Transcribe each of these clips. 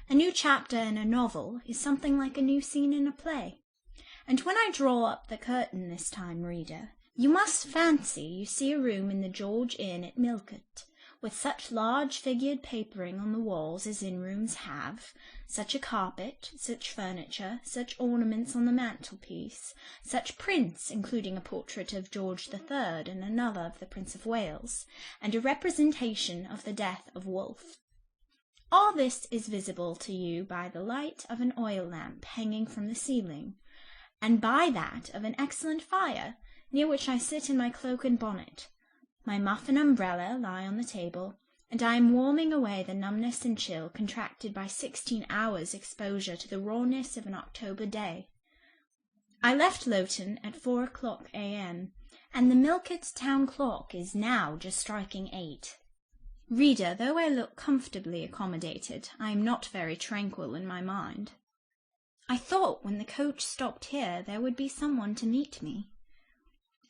A new chapter in a novel is something like a new scene in a play. And when I draw up the curtain this time, reader, you must fancy you see a room in the George Inn at Millcote, with such large-figured papering on the walls as inn-rooms have, such a carpet, such furniture, such ornaments on the mantelpiece, such prints, including a portrait of George III and another of the Prince of Wales, and a representation of the death of Wolfe. All this is visible to you by the light of an oil lamp hanging from the ceiling, and by that of an excellent fire, near which I sit in my cloak and bonnet. My muff and umbrella lie on the table, and I am warming away the numbness and chill contracted by 16 hours' exposure to the rawness of an October day. I left Lowton at 4 o'clock a.m., and the Millcote town clock is now just striking 8. Reader, though I look comfortably accommodated, I am not very tranquil in my mind. I thought when the coach stopped here there would be someone to meet me.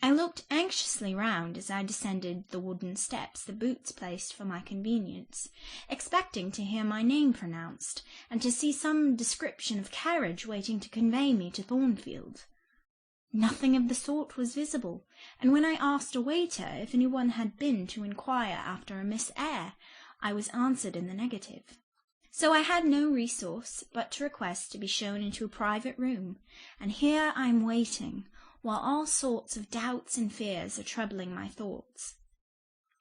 I looked anxiously round as I descended the wooden steps the boots placed for my convenience, expecting to hear my name pronounced, and to see some description of carriage waiting to convey me to Thornfield. Nothing of the sort was visible, and when I asked a waiter if anyone had been to inquire after a Miss Eyre, I was answered in the negative. So I had no resource but to request to be shown into a private room, and here I am waiting, while all sorts of doubts and fears are troubling my thoughts.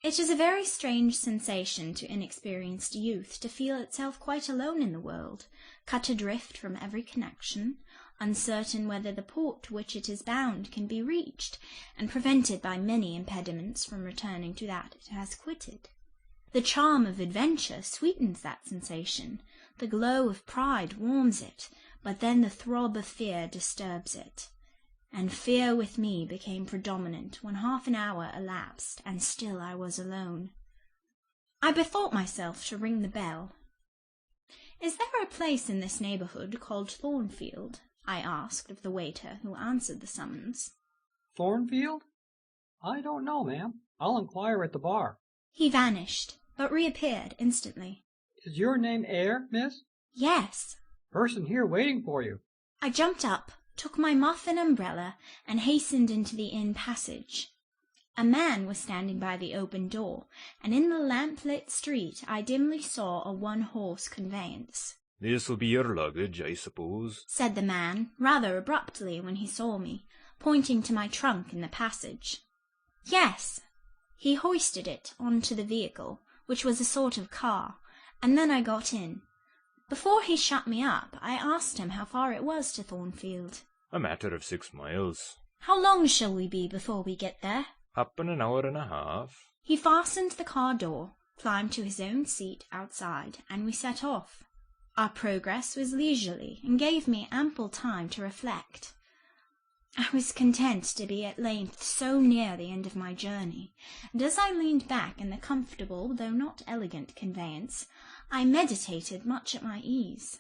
It is a very strange sensation to inexperienced youth to feel itself quite alone in the world, cut adrift from every connection, uncertain whether the port to which it is bound can be reached, and prevented by many impediments from returning to that it has quitted. The charm of adventure sweetens that sensation, the glow of pride warms it, but then the throb of fear disturbs it. And fear with me became predominant when half an hour elapsed, and still I was alone. I bethought myself to ring the bell. "Is there a place in this neighbourhood called Thornfield?" I asked of the waiter who answered the summons. "Thornfield? I don't know, ma'am. I'll inquire at the bar." He vanished, but reappeared instantly. "Is your name Eyre, miss?" "Yes." "Person here waiting for you." I jumped up, took my muff and umbrella, and hastened into the inn passage. A man was standing by the open door, and in the lamp-lit street I dimly saw a one-horse conveyance. "This'll be your luggage, I suppose," said the man, rather abruptly when he saw me, pointing to my trunk in the passage. "Yes." He hoisted it on to the vehicle, which was a sort of car, and then I got in. Before he shut me up, I asked him how far it was to Thornfield. "A matter of 6 miles. "How long shall we be before we get there?" Up in an hour and a half." He fastened the car door, climbed to his own seat outside, and we set off. Our progress was leisurely, and gave me ample time to reflect. I was content to be at length so near the end of my journey, and as I leaned back in the comfortable though not elegant conveyance, I meditated much at my ease.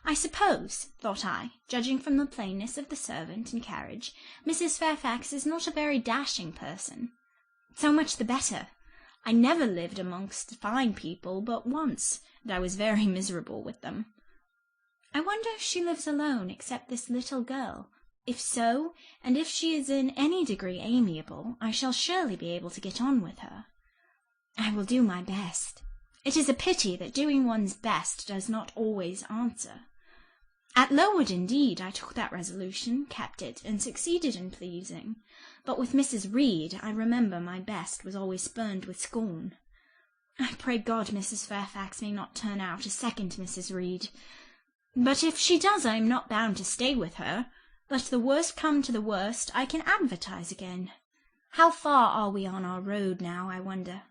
I suppose, thought I, judging from the plainness of the servant and carriage, Mrs. Fairfax is not a very dashing person. So much the better. I never lived amongst fine people but once, and I was very miserable with them. I wonder if she lives alone except this little girl. If so, and if she is in any degree amiable, I shall surely be able to get on with her. I will do my best. It is a pity that doing one's best does not always answer. At Lowood, indeed, I took that resolution, kept it, and succeeded in pleasing. But with Mrs. Reed, I remember my best was always spurned with scorn. I pray God Mrs. Fairfax may not turn out a second Mrs. Reed. But if she does, I am not bound to stay with her. Let the worst come to the worst, I can advertise again. How far are we on our road now, I wonder?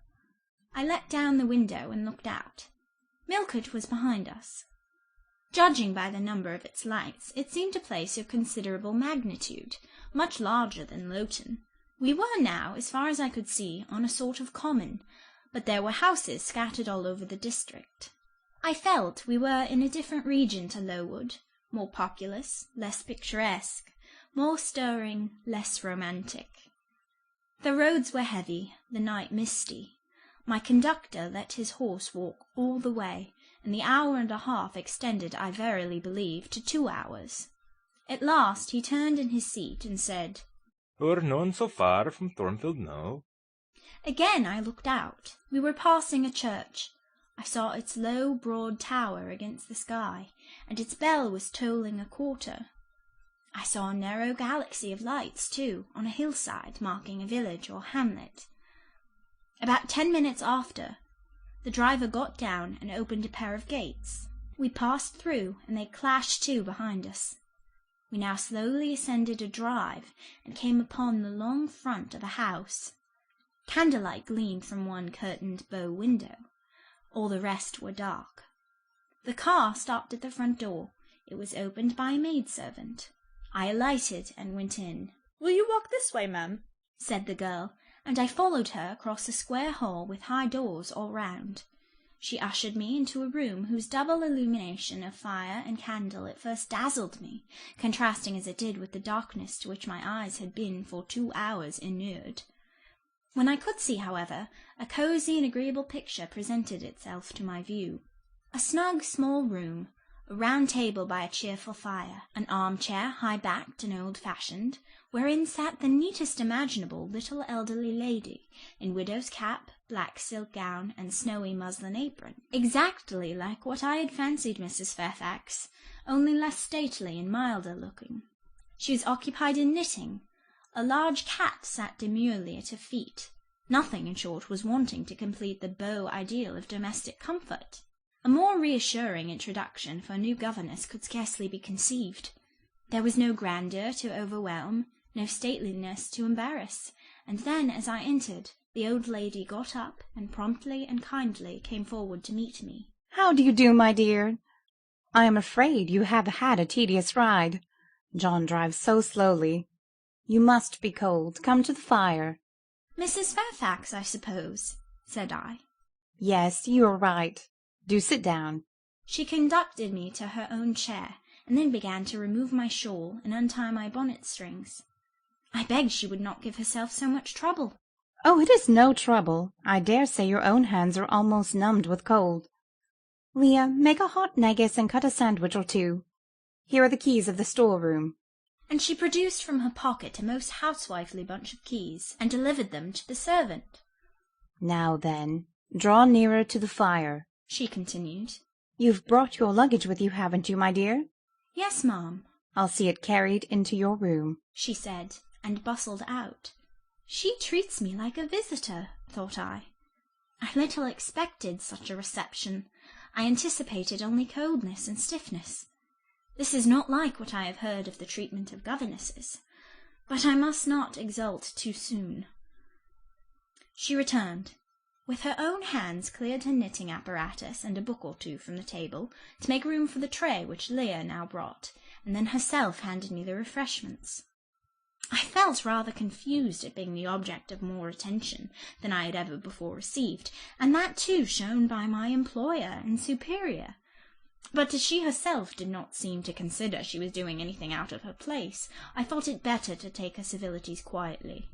I let down the window and looked out. Millcote was behind us. Judging by the number of its lights, it seemed a place of considerable magnitude, much larger than Lowton. We were now, as far as I could see, on a sort of common, but there were houses scattered all over the district. I felt we were in a different region to Lowood, more populous, less picturesque, more stirring, less romantic. The roads were heavy, the night misty. My conductor let his horse walk all the way, and the hour and a half extended, I verily believe, to 2 hours. At last he turned in his seat and said, We're none so far from Thornfield now. Again I looked out. We were passing a church. I saw its low, broad tower against the sky, and its bell was tolling a quarter. I saw a narrow galaxy of lights, too, on a hillside marking a village or hamlet. About 10 minutes after, the driver got down and opened a pair of gates. We passed through, and they clashed to behind us. We now slowly ascended a drive and came upon the long front of a house. Candlelight gleamed from one curtained bow window. All the rest were dark. The car stopped at the front door. It was opened by a maidservant. I alighted and went in. "Will you walk this way, ma'am?" said the girl, and I followed her across a square hall with high doors all round. She ushered me into a room whose double illumination of fire and candle at first dazzled me, contrasting as it did with the darkness to which my eyes had been for 2 hours inured. When I could see, however, a cosy and agreeable picture presented itself to my view. A snug small room, a round table by a cheerful fire, an armchair high-backed and old-fashioned, wherein sat the neatest imaginable little elderly lady, in widow's cap, black silk gown, and snowy muslin apron, exactly like what I had fancied Mrs. Fairfax, only less stately and milder looking. She was occupied in knitting. A large cat sat demurely at her feet. Nothing, in short, was wanting to complete the beau ideal of domestic comfort. A more reassuring introduction for a new governess could scarcely be conceived. There was no grandeur to overwhelm, no stateliness to embarrass, and then, as I entered, the old lady got up and promptly and kindly came forward to meet me. "How do you do, my dear? I am afraid you have had a tedious ride. John drives so slowly. You must be cold. Come to the fire." "Mrs. Fairfax, I suppose," said I. "Yes, you are right. Do sit down." She conducted me to her own chair, and then began to remove my shawl and untie my bonnet strings. I begged she would not give herself so much trouble. "Oh, it is no trouble. I dare say your own hands are almost numbed with cold. Leah, make a hot negus and cut a sandwich or two. Here are the keys of the store-room." And she produced from her pocket a most housewifely bunch of keys, and delivered them to the servant. "Now then, draw nearer to the fire," she continued. "You've brought your luggage with you, haven't you, my dear?" "Yes, ma'am," "I'll see it carried into your room," she said, and bustled out. She treats me like a visitor, thought I. I little expected such a reception. I anticipated only coldness and stiffness. This is not like what I have heard of the treatment of governesses, but I must not exult too soon. She returned. With her own hands cleared her knitting apparatus and a book or two from the table, to make room for the tray which Leah now brought, and then herself handed me the refreshments. I felt rather confused at being the object of more attention than I had ever before received, and that too shown by my employer and superior. But as she herself did not seem to consider she was doing anything out of her place, I thought it better to take her civilities quietly.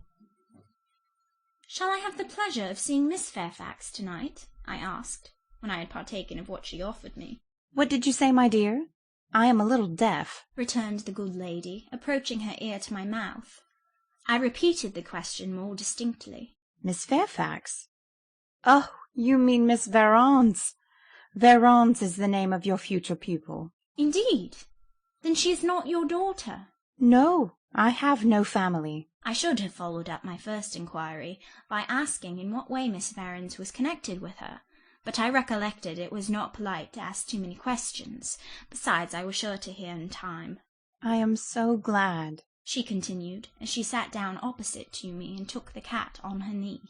"Shall I have the pleasure of seeing Miss Fairfax to-night?" I asked, when I had partaken of what she offered me. "What did you say, my dear? I am a little deaf," returned the good lady, approaching her ear to my mouth. I repeated the question more distinctly. "Miss Fairfax? Oh, you mean Miss Varens. Varens is the name of your future pupil." "Indeed? Then she is not your daughter?" "No, I have no family." I should have followed up my first inquiry by asking in what way Miss Varens was connected with her, but I recollected it was not polite to ask too many questions. Besides, I was sure to hear in time. "I am so glad," she continued, as she sat down opposite to me and took the cat on her knee.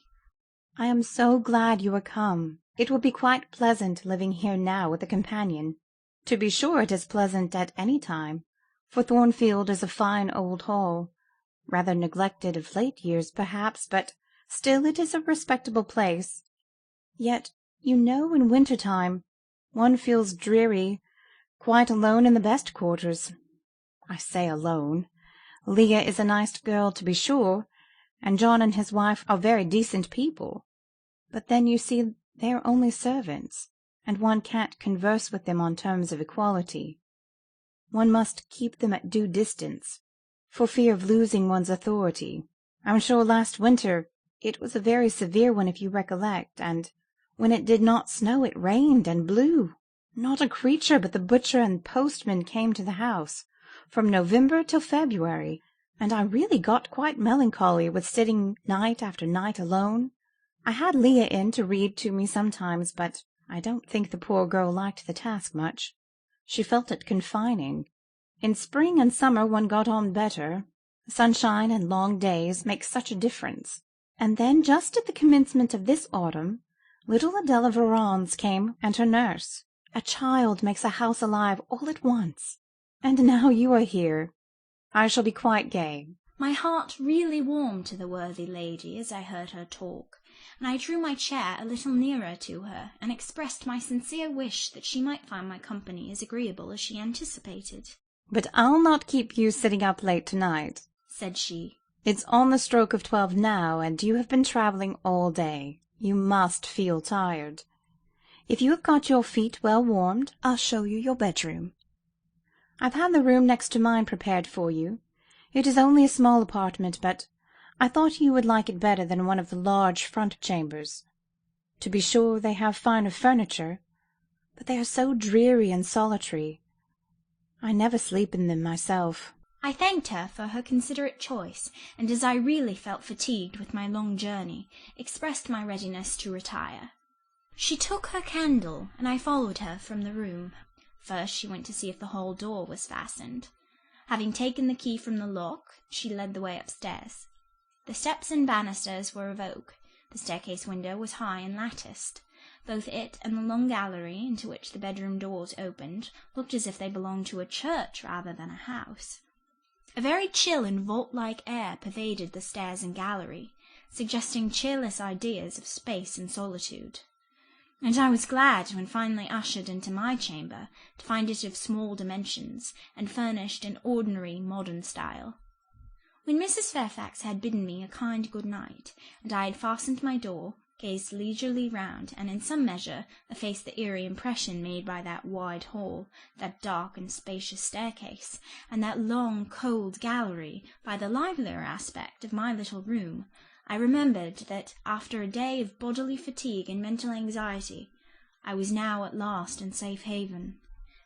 "I am so glad you are come. It will be quite pleasant living here now with a companion. To be sure it is pleasant at any time, for Thornfield is a fine old hall, rather neglected of late years, perhaps, but still it is a respectable place. Yet, you know, in winter-time one feels dreary, quite alone in the best quarters. I say alone. Leah is a nice girl, to be sure, and John and his wife are very decent people, but then, you see, they are only servants, and one can't converse with them on terms of equality. One must keep them at due distance, for fear of losing one's authority. I'm sure last winter it was a very severe one, if you recollect, and when it did not snow it rained and blew. Not a creature but the butcher and postman came to the house, from November till February, and I really got quite melancholy with sitting night after night alone. I had Leah in to read to me sometimes, but I don't think the poor girl liked the task much. She felt it confining. In spring and summer one got on better. Sunshine and long days make such a difference. And then, just at the commencement of this autumn, little Adela Varens came, and her nurse. A child makes a house alive all at once. And now you are here. I shall be quite gay." My heart really warmed to the worthy lady as I heard her talk, and I drew my chair a little nearer to her, and expressed my sincere wish that she might find my company as agreeable as she anticipated. "But I'll not keep you sitting up late to-night," said she. "It's on the stroke of 12 now, and you have been travelling all day. You must feel tired. If you have got your feet well warmed, I'll show you your bedroom. I've had the room next to mine prepared for you. It is only a small apartment, but I thought you would like it better than one of the large front chambers. To be sure, they have finer furniture, but they are so dreary and solitary. I never sleep in them myself." I thanked her for her considerate choice, and as I really felt fatigued with my long journey, expressed my readiness to retire. She took her candle, and I followed her from the room. First she went to see if the hall door was fastened. Having taken the key from the lock, she led the way upstairs. The steps and banisters were of oak. The staircase window was high and latticed. Both it and the long gallery, into which the bedroom doors opened, looked as if they belonged to a church rather than a house. A very chill and vault-like air pervaded the stairs and gallery, suggesting cheerless ideas of space and solitude. And I was glad, when finally ushered into my chamber, to find it of small dimensions, and furnished in ordinary modern style. When Mrs. Fairfax had bidden me a kind good night, and I had fastened my door, gazed leisurely round, and in some measure effaced the eerie impression made by that wide hall, that dark and spacious staircase, and that long cold gallery, by the livelier aspect of my little room, I remembered that, after a day of bodily fatigue and mental anxiety, I was now at last in safe haven.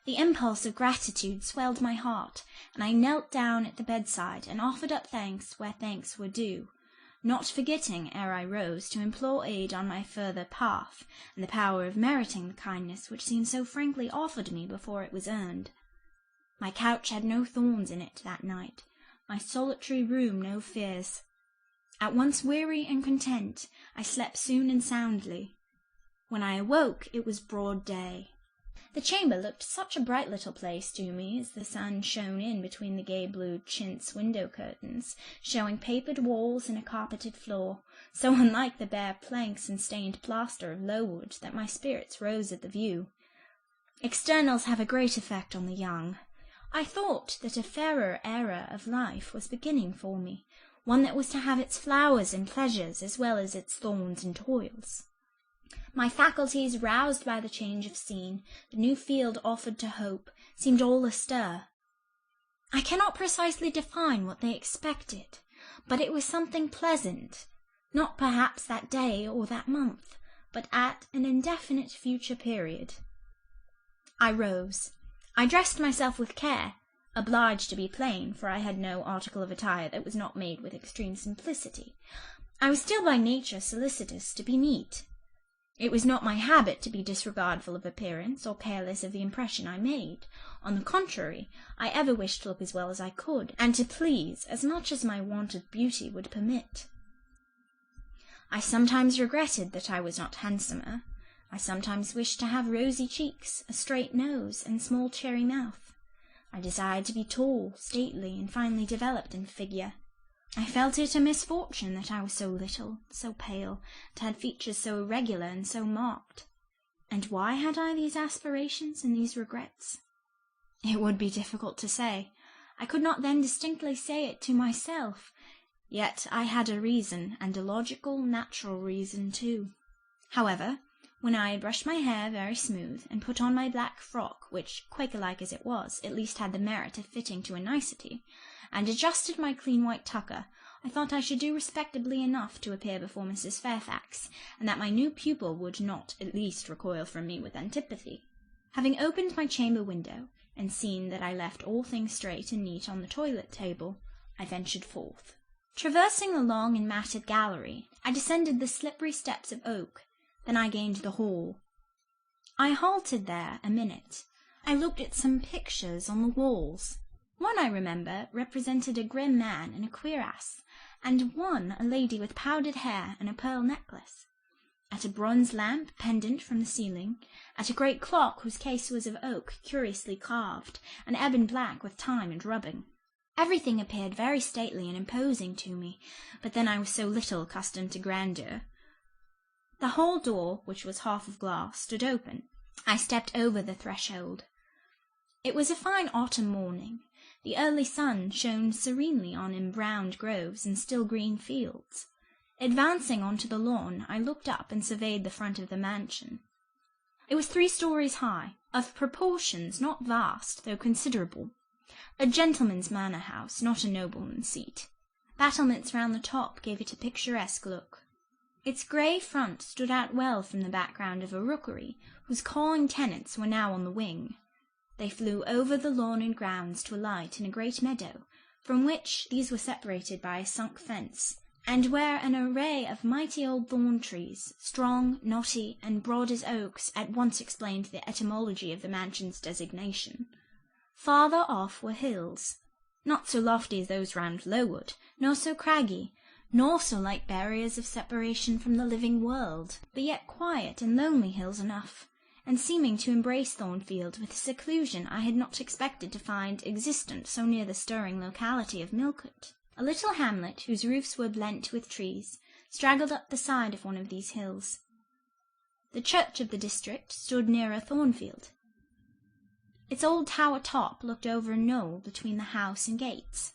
The impulse of gratitude swelled my heart, and I knelt down at the bedside and offered up thanks where thanks were due, not forgetting, ere I rose, to implore aid on my further path, and the power of meriting the kindness which seemed so frankly offered me before it was earned. My couch had no thorns in it that night, my solitary room no fears. At once weary and content, I slept soon and soundly. When I awoke, it was broad day. The chamber looked such a bright little place to me as the sun shone in between the gay blue chintz window curtains, showing papered walls and a carpeted floor, so unlike the bare planks and stained plaster of Lowood that my spirits rose at the view. Externals have a great effect on the young. I thought that a fairer era of life was beginning for me, one that was to have its flowers and pleasures as well as its thorns and toils. My faculties, roused by the change of scene, the new field offered to hope, seemed all astir. I cannot precisely define what they expected, but it was something pleasant, not perhaps that day or that month, but at an indefinite future period. I rose. I dressed myself with care, obliged to be plain, for I had no article of attire that was not made with extreme simplicity. I was still by nature solicitous to be neat. It was not my habit to be disregardful of appearance or careless of the impression I made. On the contrary, I ever wished to look as well as I could, and to please as much as my want of beauty would permit. I sometimes regretted that I was not handsomer. I sometimes wished to have rosy cheeks, a straight nose, and small cherry mouth. I desired to be tall, stately, and finely developed in figure. I felt it a misfortune that I was so little, so pale, and had features so irregular and so marked. And why had I these aspirations and these regrets? It would be difficult to say. I could not then distinctly say it to myself. Yet I had a reason, and a logical, natural reason too. However, When I had brushed my hair very smooth, and put on my black frock, which, Quaker-like as it was, at least had the merit of fitting to a nicety, and adjusted my clean white tucker, I thought I should do respectably enough to appear before Mrs. Fairfax, and that my new pupil would not at least recoil from me with antipathy. Having opened my chamber window, and seen that I left all things straight and neat on the toilet table, I ventured forth. Traversing the long and matted gallery, I descended the slippery steps of oak. Then I gained the hall. I halted there a minute. I looked at some pictures on the walls. One, I remember, represented a grim man and a cuirass, and one a lady with powdered hair and a pearl necklace. At a bronze lamp pendant from the ceiling, at a great clock whose case was of oak curiously carved, and ebon black with time and rubbing. Everything appeared very stately and imposing to me, but then I was so little accustomed to grandeur. The hall door, which was half of glass, stood open. I stepped over the threshold. It was a fine autumn morning. The early sun shone serenely on embrowned groves and still green fields. Advancing on to the lawn, I looked up and surveyed the front of the mansion. It was 3 stories high, of proportions not vast, though considerable. A gentleman's manor house, not a nobleman's seat. Battlements round the top gave it a picturesque look. Its grey front stood out well from the background of a rookery, whose cawing tenants were now on the wing. They flew over the lawn and grounds to alight in a great meadow, from which these were separated by a sunk fence, and where an array of mighty old thorn trees, strong, knotty, and broad as oaks, at once explained the etymology of the mansion's designation. Farther off were hills, not so lofty as those round Lowood, nor so craggy, nor so like barriers of separation from the living world, but yet quiet and lonely hills enough, and seeming to embrace Thornfield with a seclusion I had not expected to find existent so near the stirring locality of Millcote. A little hamlet, whose roofs were blent with trees, straggled up the side of one of these hills. The church of the district stood nearer Thornfield. Its old tower top looked over a knoll between the house and gates.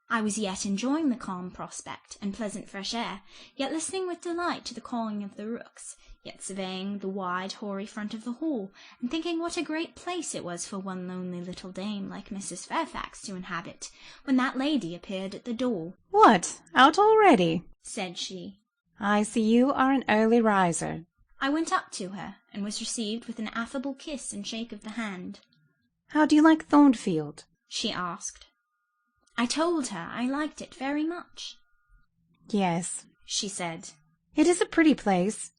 I was yet enjoying the calm prospect and pleasant fresh air, yet listening with delight to the cawing of the rooks, yet surveying the wide, hoary front of the hall, and thinking what a great place it was for one lonely little dame like Mrs. Fairfax to inhabit, when that lady appeared at the door. "What, out already?" said she. "I see you are an early riser." I went up to her, and was received with an affable kiss and shake of the hand. "How do you like Thornfield?" she asked. I told her I liked it very much. "Yes," she said. "it is a pretty place,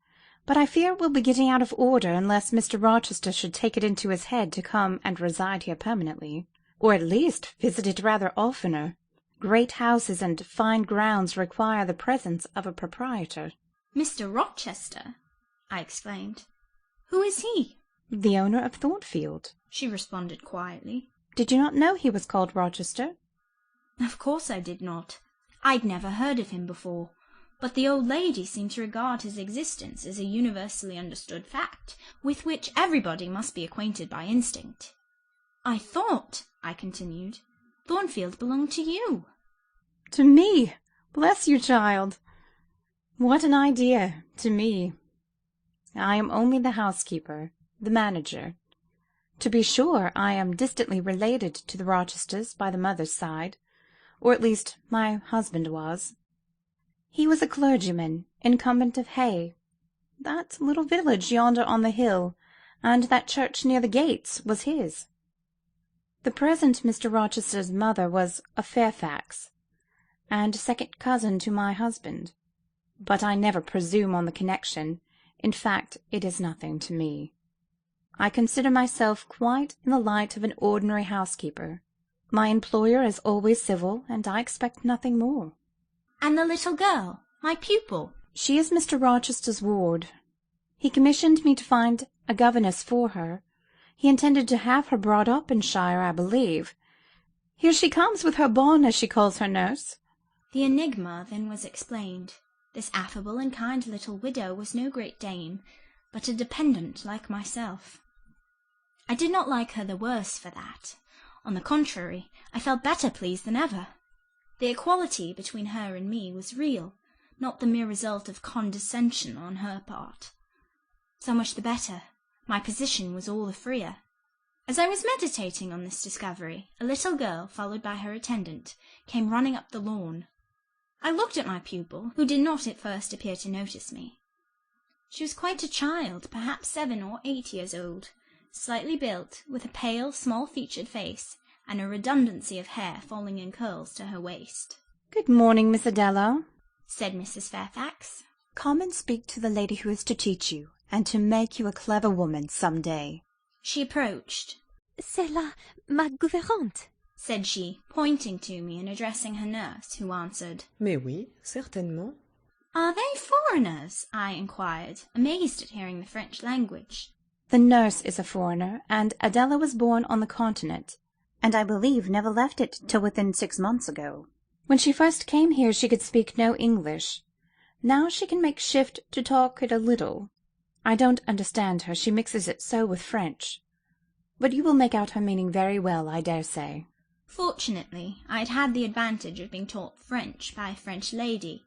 but I fear it will be getting out of order unless Mr. Rochester should take it into his head to come and reside here permanently, or at least visit it rather oftener. Great houses and fine grounds require the presence of a proprietor." "Mr. Rochester!" I exclaimed. "Who is he?" "The owner of Thornfield," she responded quietly. "Did you not know he was called Rochester?" Of course I did not. I'd never heard of him before, but the old lady seemed to regard his existence as a universally understood fact, with which everybody must be acquainted by instinct. "I thought," I continued, "Thornfield belonged to you." "To me! Bless you, child! What an idea! To me! I am only the housekeeper, the manager. To be sure, I am distantly related to the Rochesters by the mother's side, or at least my husband was. He was a clergyman, incumbent of Hay. That little village yonder on the hill, and that church near the gates, was his. The present Mr. Rochester's mother was a Fairfax, and second cousin to my husband. But I never presume on the connection. In fact, it is nothing to me. I consider myself quite in the light of an ordinary housekeeper. My employer is always civil, and I expect nothing more." "And the little girl, my pupil?" "She is Mr. Rochester's ward. He commissioned me to find a governess for her. He intended to have her brought up in shire, I believe. Here she comes with her bonne, as she calls her nurse." The enigma then was explained. This affable and kind little widow was no great dame, but a dependent like myself. I did not like her the worse for that. On the contrary, I felt better pleased than ever. The equality between her and me was real, not the mere result of condescension on her part. So much the better. My position was all the freer. As I was meditating on this discovery, a little girl, followed by her attendant, came running up the lawn. I looked at my pupil, who did not at first appear to notice me. She was quite a child, perhaps 7 or 8 years old, slightly built, with a pale, small-featured face, and a redundancy of hair falling in curls to her waist. "Good morning, Miss Adela," said Mrs. Fairfax. "Come and speak to the lady who is to teach you, and to make you a clever woman some day." She approached. "C'est là ma gouvernante," said she, pointing to me and addressing her nurse, who answered, Mais oui, certainement. "Are they foreigners?" I inquired, amazed at hearing the French language. The nurse is a foreigner, and Adela was born on the continent, and I believe never left it till within 6 months ago. When she first came here she could speak no English. Now she can make shift to talk it a little. I don't understand her, she mixes it so with French. But you will make out her meaning very well, I dare say. Fortunately, I had had the advantage of being taught French by a French lady,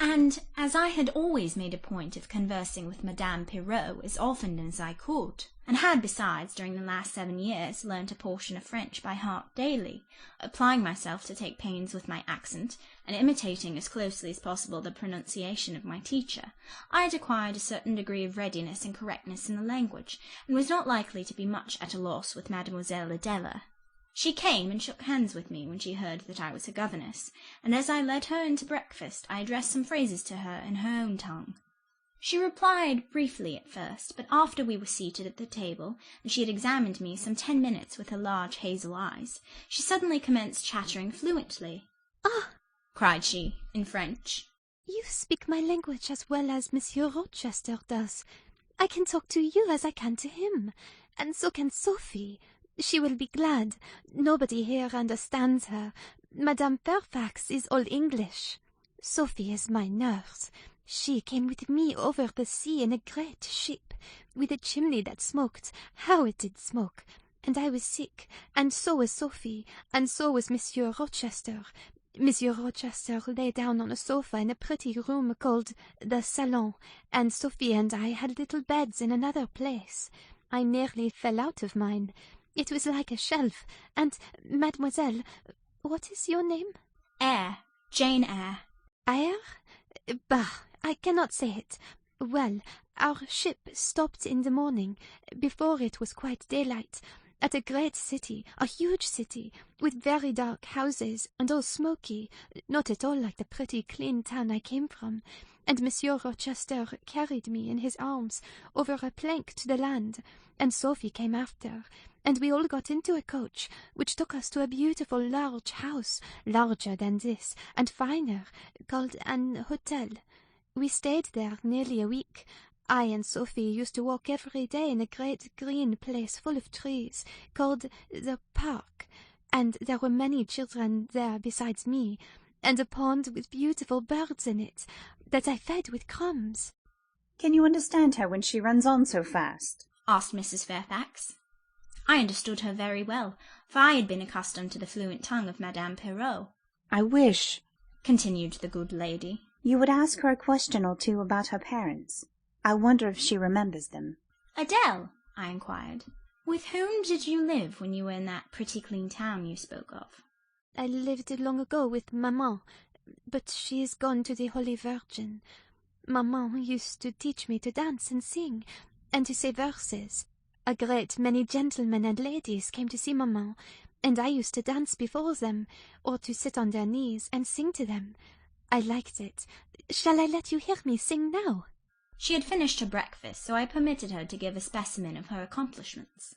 and as I had always made a point of conversing with Madame Pirot as often as I could, and had besides during the last 7 years learnt a portion of French by heart daily, applying myself to take pains with my accent, and imitating as closely as possible the pronunciation of my teacher, I had acquired a certain degree of readiness and correctness in the language, and was not likely to be much at a loss with Mademoiselle Adela. She came and shook hands with me when she heard that I was her governess, and as I led her into breakfast I addressed some phrases to her in her own tongue. She replied briefly at first, but after we were seated at the table, and she had examined me some 10 minutes with her large hazel eyes, she suddenly commenced chattering fluently. "Ah!" cried she, in French. "You speak my language as well as Monsieur Rochester does. I can talk to you as I can to him, and so can Sophie. She will be glad. Nobody here understands her. Madame Fairfax is all English. Sophie is my nurse. She came with me over the sea in a great ship, with a chimney that smoked. How it did smoke! And I was sick, and so was Sophie, and so was Monsieur Rochester. Monsieur Rochester lay down on a sofa in a pretty room called the salon, and Sophie and I had little beds in another place. I nearly fell out of mine. It was like a shelf, and, mademoiselle, what is your name?" Eyre, Jane Eyre. "Eyre? Bah, I cannot say it. Well, our ship stopped in the morning, before it was quite daylight, at a great city, a huge city, with very dark houses, and all smoky, not at all like the pretty clean town I came from, and Monsieur Rochester carried me in his arms over a plank to the land, and Sophie came after, and we all got into a coach, which took us to a beautiful large house, larger than this, and finer, called an hotel. We stayed there nearly a week. I and Sophie used to walk every day in a great green place full of trees, called the park, and there were many children there besides me, and a pond with beautiful birds in it, that I fed with crumbs." "Can you understand her when she runs on so fast?" asked Mrs. Fairfax. I understood her very well, for I had been accustomed to the fluent tongue of Madame Pirot. "I wish," continued the good lady, "you would ask her a question or two about her parents. I wonder if she remembers them." "Adele," I inquired, "with whom did you live when you were in that pretty clean town you spoke of?" "I lived long ago with Maman, but she is gone to the Holy Virgin. Maman used to teach me to dance and sing, and to say verses. A great many gentlemen and ladies came to see Maman, and I used to dance before them, or to sit on their knees and sing to them. I liked it. Shall I let you hear me sing now?" She had finished her breakfast, so I permitted her to give a specimen of her accomplishments.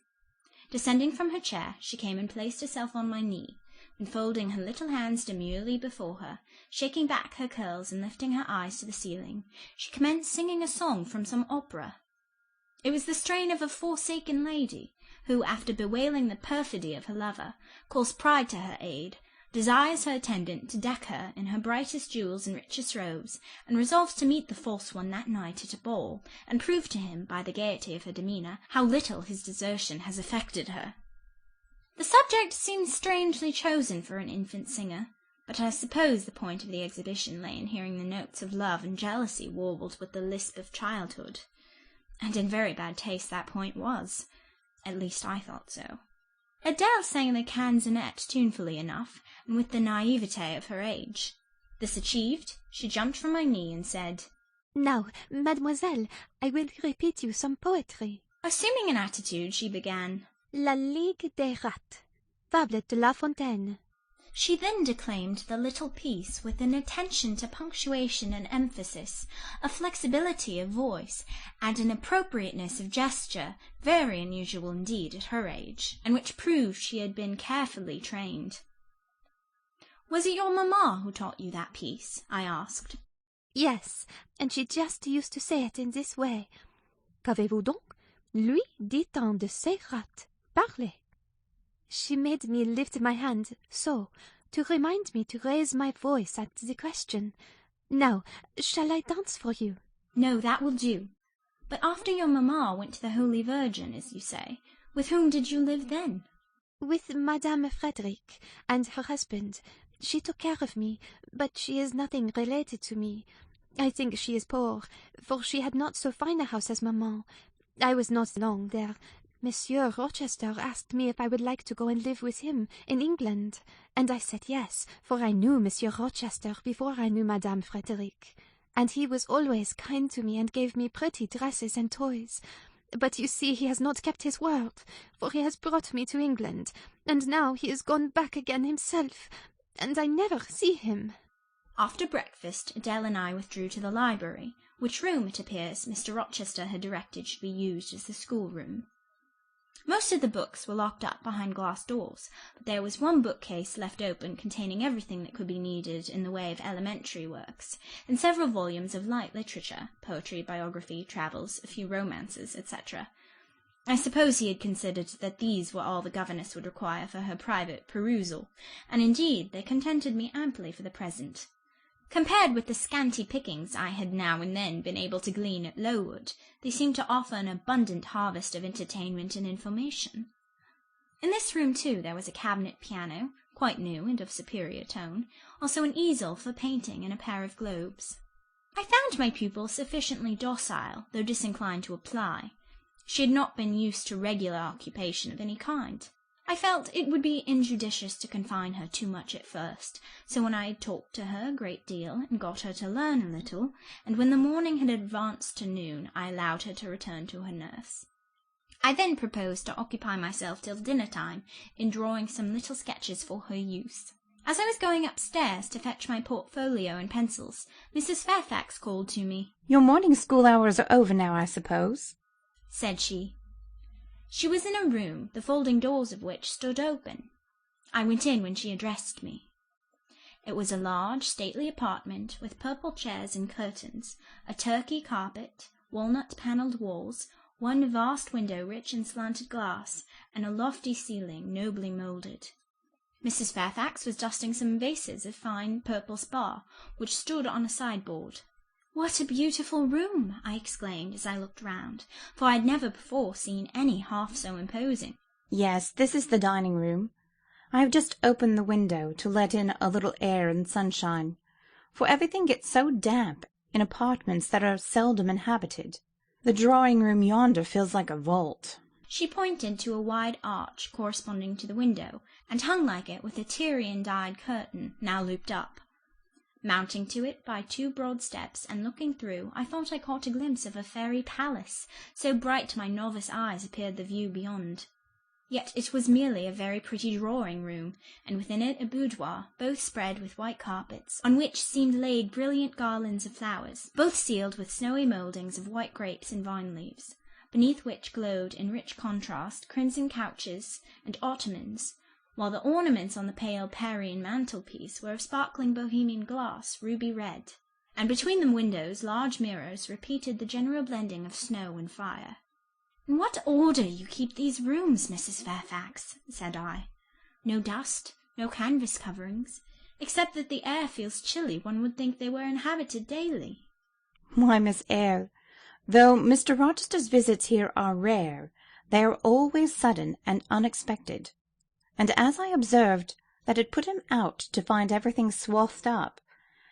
Descending from her chair, she came and placed herself on my knee, and folding her little hands demurely before her, shaking back her curls and lifting her eyes to the ceiling, she commenced singing a song from some opera. It was the strain of a forsaken lady, who, after bewailing the perfidy of her lover, calls pride to her aid, desires her attendant to deck her in her brightest jewels and richest robes, and resolves to meet the false one that night at a ball, and prove to him, by the gaiety of her demeanour, how little his desertion has affected her. The subject seems strangely chosen for an infant singer, but I suppose the point of the exhibition lay in hearing the notes of love and jealousy warbled with the lisp of childhood. And in very bad taste that point was. At least I thought so. Adele sang the canzonet tunefully enough, and with the naivete of her age. This achieved, she jumped from my knee and said, "Now, mademoiselle, I will repeat you some poetry." Assuming an attitude, she began, La Ligue des Rats, Fable de La Fontaine. She then declaimed the little piece with an attention to punctuation and emphasis, a flexibility of voice, and an appropriateness of gesture very unusual indeed at her age, and which proved she had been carefully trained. "Was it your mamma who taught you that piece?" I asked. Yes, and she just used to say it in this way. Qu'avez-vous donc? Lui dit un de ces rats. Parlez. She made me lift my hand, so, to remind me to raise my voice at the question. Now, shall I dance for you? No, that will do. But after your mamma went to the Holy Virgin, as you say, with whom did you live then? With Madame Frederick and her husband. She took care of me, but she is nothing related to me. I think she is poor, for she had not so fine a house as Maman. I was not long there. Monsieur Rochester asked me if I would like to go and live with him in England, and I said yes, for I knew Monsieur Rochester before I knew Madame Frederick, and he was always kind to me and gave me pretty dresses and toys. But you see he has not kept his word, for he has brought me to England, and now he is gone back again himself, and I never see him." After breakfast, Adele and I withdrew to the library, which room, it appears, Mr. Rochester had directed should be used as the schoolroom. Most of the books were locked up behind glass doors, but there was one bookcase left open containing everything that could be needed in the way of elementary works, and several volumes of light literature, poetry, biography, travels, a few romances, etc. I suppose he had considered that these were all the governess would require for her private perusal, and indeed they contented me amply for the present. Compared with the scanty pickings I had now and then been able to glean at Lowood, they seemed to offer an abundant harvest of entertainment and information. In this room, too, there was a cabinet piano, quite new and of superior tone, also an easel for painting and a pair of globes. I found my pupil sufficiently docile, though disinclined to apply. She had not been used to regular occupation of any kind. I felt it would be injudicious to confine her too much at first, so when I had talked to her a great deal and got her to learn a little, and when the morning had advanced to noon, I allowed her to return to her nurse. I then proposed to occupy myself till dinner-time in drawing some little sketches for her use. As I was going upstairs to fetch my portfolio and pencils, Mrs. Fairfax called to me. "Your morning school hours are over now, I suppose?" said she. She was in a room, the folding doors of which stood open. I went in when she addressed me. It was a large, stately apartment, with purple chairs and curtains, a Turkey carpet, walnut-panelled walls, one vast window rich in slanted glass, and a lofty ceiling nobly moulded. Mrs. Fairfax was dusting some vases of fine purple spar, which stood on a sideboard. "What a beautiful room!" I exclaimed as I looked round, for I had never before seen any half so imposing. "Yes, this is the dining room. I have just opened the window to let in a little air and sunshine, for everything gets so damp in apartments that are seldom inhabited. The drawing-room yonder feels like a vault." She pointed to a wide arch corresponding to the window, and hung like it with a Tyrian-dyed curtain, now looped up. Mounting to it by 2 broad steps, and looking through, I thought I caught a glimpse of a fairy palace, so bright to my novice eyes appeared the view beyond. Yet it was merely a very pretty drawing-room, and within it a boudoir, both spread with white carpets, on which seemed laid brilliant garlands of flowers, both sealed with snowy mouldings of white grapes and vine leaves, beneath which glowed in rich contrast crimson couches and ottomans, while the ornaments on the pale Parian mantelpiece were of sparkling Bohemian glass, ruby red, and between the windows large mirrors repeated the general blending of snow and fire. "In what order you keep these rooms, Mrs. Fairfax," said I. "No dust, no canvas coverings, except that the air feels chilly. One would think they were inhabited daily." "Why, Miss Eyre, though Mr. Rochester's visits here are rare, they are always sudden and unexpected. And as I observed that it put him out to find everything swathed up,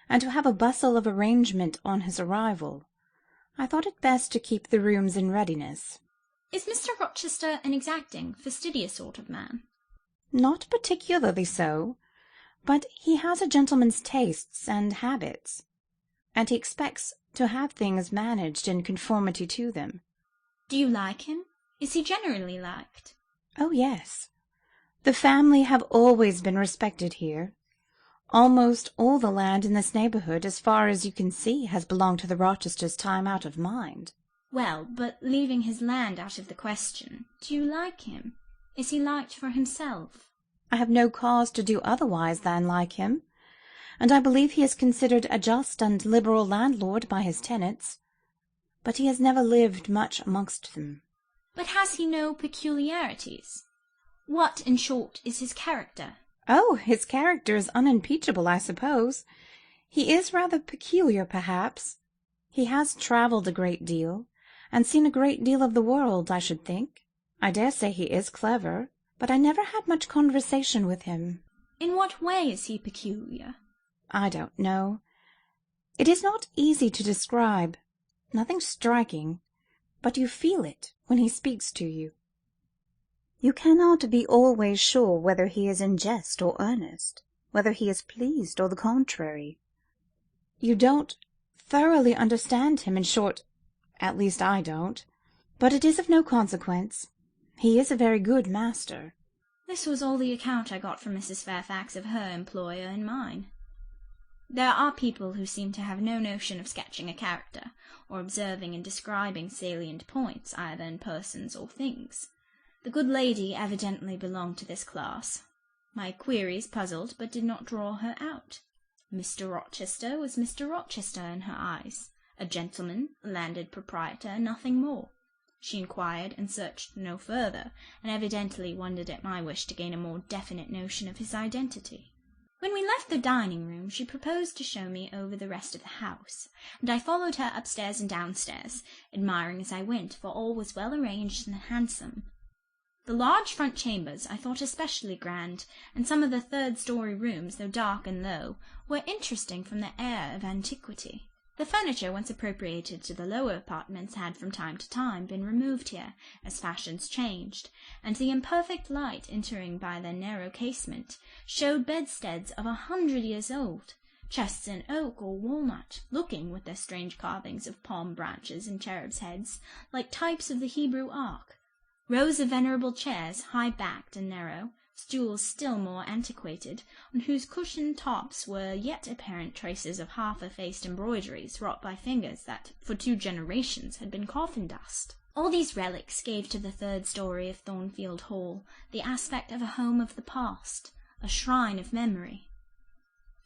and to have a bustle of arrangement on his arrival, I thought it best to keep the rooms in readiness. Is Mr. Rochester an exacting, fastidious sort of man? Not particularly so, but he has a gentleman's tastes and habits, and he expects to have things managed in conformity to them. Do you like him? Is he generally liked? Oh, yes. The family have always been respected here. Almost all the land in this neighbourhood, as far as you can see, has belonged to the Rochesters time out of mind. Well, but leaving his land out of the question, do you like him? Is he liked for himself? I have no cause to do otherwise than like him, and I believe he is considered a just and liberal landlord by his tenants, but he has never lived much amongst them. But has he no peculiarities? What, in short, is his character? Oh, his character is unimpeachable, I suppose. He is rather peculiar, perhaps. He has travelled a great deal, and seen a great deal of the world, I should think. I dare say he is clever, but I never had much conversation with him. In what way is he peculiar? I don't know. It is not easy to describe. Nothing striking, but you feel it when he speaks to you. You cannot be always sure whether he is in jest or earnest, whether he is pleased or the contrary. You don't thoroughly understand him, in short, at least I don't, but it is of no consequence. He is a very good master. This was all the account I got from Mrs. Fairfax of her employer and mine. There are people who seem to have no notion of sketching a character, or observing and describing salient points, either in persons or things. The good lady evidently belonged to this class. My queries puzzled, but did not draw her out. Mr. Rochester was Mr. Rochester in her eyes, a gentleman, a landed proprietor, nothing more. She inquired and searched no further, and evidently wondered at my wish to gain a more definite notion of his identity. When we left the dining-room, she proposed to show me over the rest of the house, and I followed her upstairs and downstairs, admiring as I went, for all was well arranged and handsome. The large front chambers I thought especially grand, and some of the third-story rooms, though dark and low, were interesting from the air of antiquity. The furniture once appropriated to the lower apartments had from time to time been removed here, as fashions changed, and the imperfect light entering by the narrow casement showed bedsteads of 100 years old, chests in oak or walnut, looking, with their strange carvings of palm branches and cherubs' heads, like types of the Hebrew Ark. Rows of venerable chairs, high-backed and narrow, stools still more antiquated, on whose cushioned tops were yet apparent traces of half-effaced embroideries wrought by fingers that, for 2 generations, had been coffin-dust. All these relics gave to the third story of Thornfield Hall the aspect of a home of the past, a shrine of memory.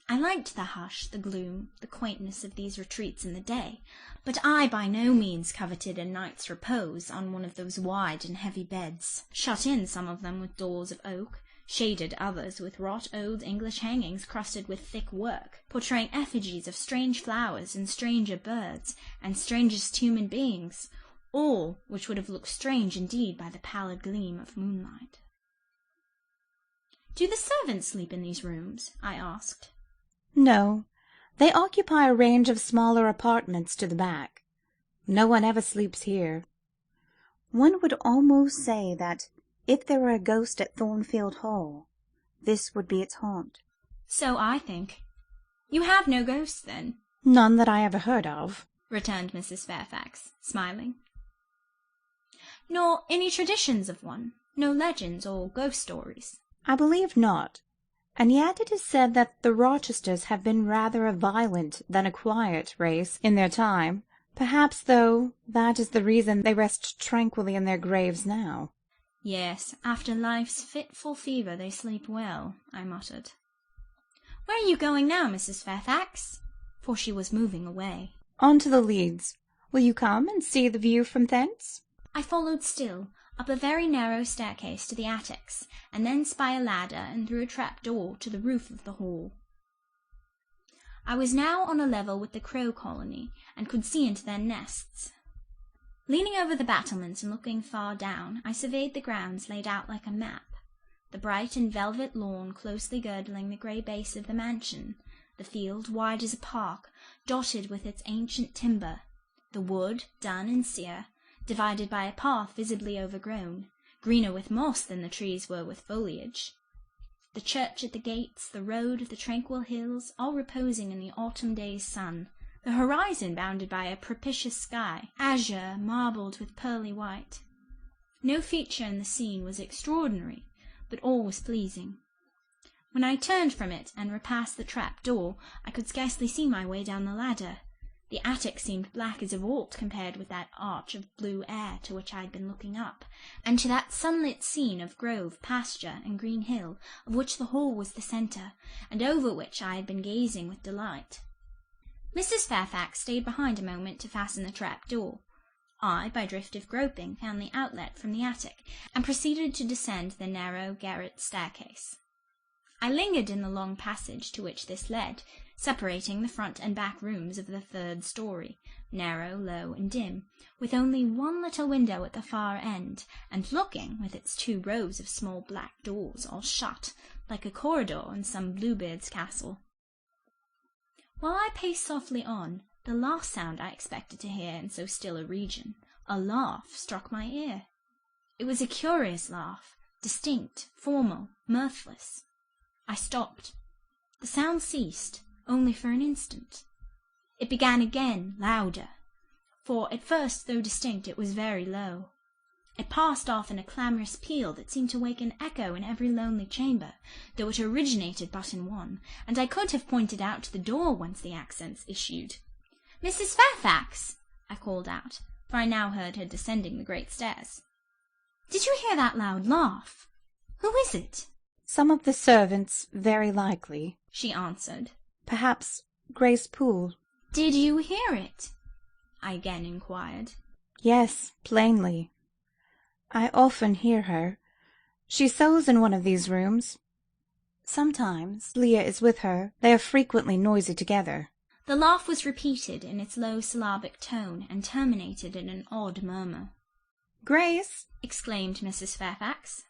I liked the hush, the gloom, the quaintness of these retreats in the day, but I by no means coveted a night's repose on one of those wide and heavy beds, shut in some of them with doors of oak, shaded others with wrought old English hangings crusted with thick work, portraying effigies of strange flowers and stranger birds, and strangest human beings, all which would have looked strange indeed by the pallid gleam of moonlight. "Do the servants sleep in these rooms?" I asked. No, they occupy a range of smaller apartments to the back. No one ever sleeps here. One would almost say that if there were a ghost at Thornfield Hall, this would be its haunt. "So I think. You have no ghosts, then?" None that I ever heard of, returned Mrs. Fairfax, smiling. "Nor any traditions of one? No legends or ghost stories?" I believe not. And yet it is said that the Rochesters have been rather a violent than a quiet race in their time. Perhaps, though, that is the reason they rest tranquilly in their graves now. "Yes, after life's fitful fever they sleep well," I muttered. "Where are you going now, Mrs. Fairfax?" For she was moving away. "On to the Leads. Will you come and see the view from thence?" I followed still, up a very narrow staircase to the attics, and thence by a ladder and through a trap-door to the roof of the hall. I was now on a level with the crow colony, and could see into their nests. Leaning over the battlements and looking far down, I surveyed the grounds laid out like a map, the bright and velvet lawn closely girdling the grey base of the mansion, the field wide as a park, dotted with its ancient timber, the wood, dun and sere, divided by a path visibly overgrown, greener with moss than the trees were with foliage. The church at the gates, the road, the tranquil hills, all reposing in the autumn day's sun, the horizon bounded by a propitious sky, azure marbled with pearly white. No feature in the scene was extraordinary, but all was pleasing. When I turned from it and repassed the trap-door, I could scarcely see my way down the ladder. The attic seemed black as a vault compared with that arch of blue air to which I had been looking up, and to that sunlit scene of grove, pasture, and green hill, of which the hall was the centre, and over which I had been gazing with delight. Mrs. Fairfax stayed behind a moment to fasten the trap-door. I, by drift of groping, found the outlet from the attic, and proceeded to descend the narrow garret staircase. I lingered in the long passage to which this led, separating the front and back rooms of the third story, narrow, low, and dim, with only one little window at the far end, and looking, with its 2 rows of small black doors, all shut, like a corridor in some Bluebeard's castle. While I paced softly on, the last sound I expected to hear in so still a region, a laugh, struck my ear. It was a curious laugh, distinct, formal, mirthless. I stopped. The sound ceased, only for an instant. It began again, louder, for at first, though distinct, it was very low. It passed off in a clamorous peal that seemed to wake an echo in every lonely chamber, though it originated but in one, and I could have pointed out to the door whence the accents issued. "Mrs. Fairfax!" I called out, for I now heard her descending the great stairs. "Did you hear that loud laugh? Who is it?" Some of the servants, very likely, she answered. Perhaps Grace Poole. "Did you hear it?" I again inquired. Yes, plainly. I often hear her. She sews in one of these rooms. Sometimes Leah is with her. They are frequently noisy together. The laugh was repeated in its low syllabic tone, and terminated in an odd murmur. "Grace!" exclaimed Mrs. Fairfax.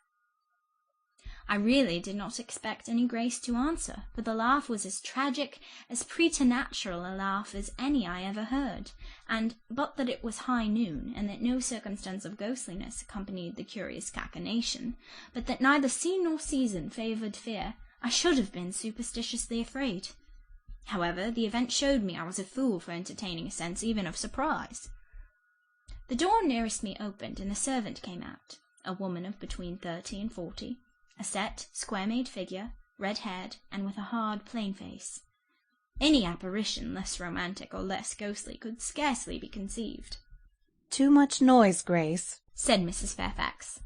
I really did not expect any Grace to answer, for the laugh was as tragic, as preternatural a laugh as any I ever heard, and, but that it was high noon, and that no circumstance of ghostliness accompanied the curious cachinnation, but that neither scene nor season favoured fear, I should have been superstitiously afraid. However, the event showed me I was a fool for entertaining a sense even of surprise. The door nearest me opened, and a servant came out, a woman of between 30 and 40, a set, square-made figure, red-haired, and with a hard, plain face. Any apparition less romantic or less ghostly could scarcely be conceived. "Too much noise, Grace," said Mrs. Fairfax.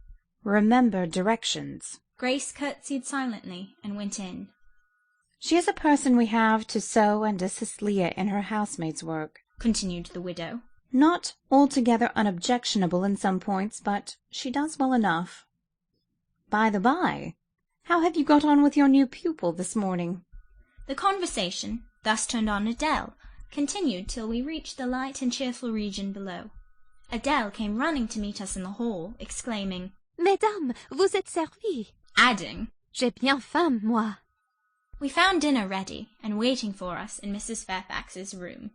"Remember directions." Grace curtsied silently and went in. "She is a person we have to sew and assist Leah in her housemaid's work," continued the widow. "Not altogether unobjectionable in some points, but she does well enough. By the by, how have you got on with your new pupil this morning?" The conversation, thus turned on Adèle, continued till we reached the light and cheerful region below. Adèle came running to meet us in the hall, exclaiming, "Mesdames, vous êtes servies," adding, "J'ai bien faim, moi." We found dinner ready and waiting for us in Mrs. Fairfax's room,